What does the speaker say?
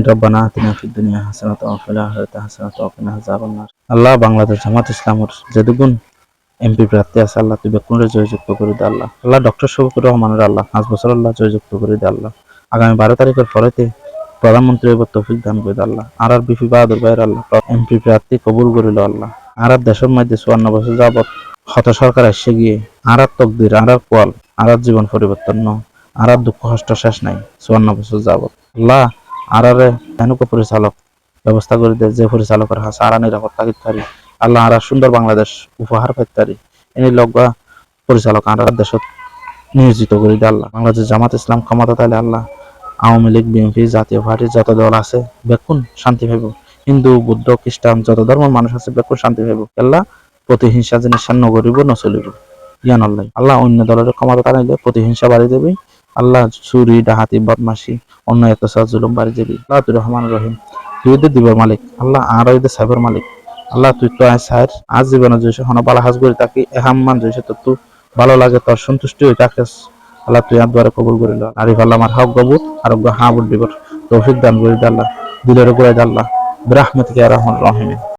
রব্বানা আতিনা ফিদ দুনিয়া হাসানাতাও ওয়া ফিল আখিরাতি হাসানাতাও ওয়া কিনা আযাবান্নার। আল্লাহ বাংলাদেশ জামাত ইসলামের যেদুগুন এমপি প্রার্থী আছে আল্লাহ তুই বেকুনরে জয়যুক্ত করে দে আল্লাহ। আল্লাহ ডক্টর শফিকুর রহমানের আল্লাহ 5 বছর আল্লাহ জয়যুক্ত করে দে আল্লাহ। আগামী 12 তারিখের পরেতে প্রধানমন্ত্রী হইবার তৌফিক দান করে দে আল্লাহ। আর বিপি বাহাদুর ভাইয়ের আল্লাহ এমপি প্রার্থী কবুল করিল আল্লাহ। আর দেশের মধ্যে 54 বছর যাবৎ হত সরকার এসে গিয়ে আর তকদির আর কোয়াল আর জীবন পরিবর্তন ন আর দুঃখ কষ্ট শেষ নাই 54 বছর যাবৎ আল্লাহ আর এনুক পরিচালক ব্যবস্থা করে দেয় যে পরিচালকের হাসা আর নিরাপত্তাকারী আল্লাহ আর সুন্দর বাংলাদেশ উপহার পাইতারি এনে লগবা পরিচালক আর দেশত নিয়োজিত করে দেয় আল্লাহ। বাংলাদেশ জামাত ইসলাম ক্ষমতা তাইলে আল্লাহ আওয়ামী লীগ বিএনপি জাতীয় পার্টি যত দল আছে বেকুন শান্তি পাইব। হিন্দু বৌদ্ধ খ্রিস্টান যত ধর্মের মানুষ আছে বেকুন শান্তি পাইব। আল্লাহ প্রতিহিংসা জিনিস নগরিব নচলিব ইয়ান আল্লাহ। আল্লাহ অন্য দলের ক্ষমতা তাইলে প্রতিহিংসা বাড়ি দেবে। আল্লাহ চুরি ডাহাতি বদমাশি অন্য অত্যাচার জুলুম বাড়ি দেবে। আল্লাহ তুই রহমান রহিম তুই দিবর মালিক আল্লাহ আর সাহেবের মালিক আল্লাহ তুই তো সাহের আজ জীবনে জয়সে হন বালা হাজ করে তাকে এহাম্মান জয়সে তোর ভালো লাগে তোর সন্তুষ্টি হয়ে তাকে আল্লাহ তুই আদবারে কবুল করিল। আরিফ আল্লাহ আমার হক গবুত আরোগ্য হাবুর দিবর তৌফিক দান করি আল্লাহ দিলের উপরে আল্লাহ বিরহমতিকে রহমান রহিম।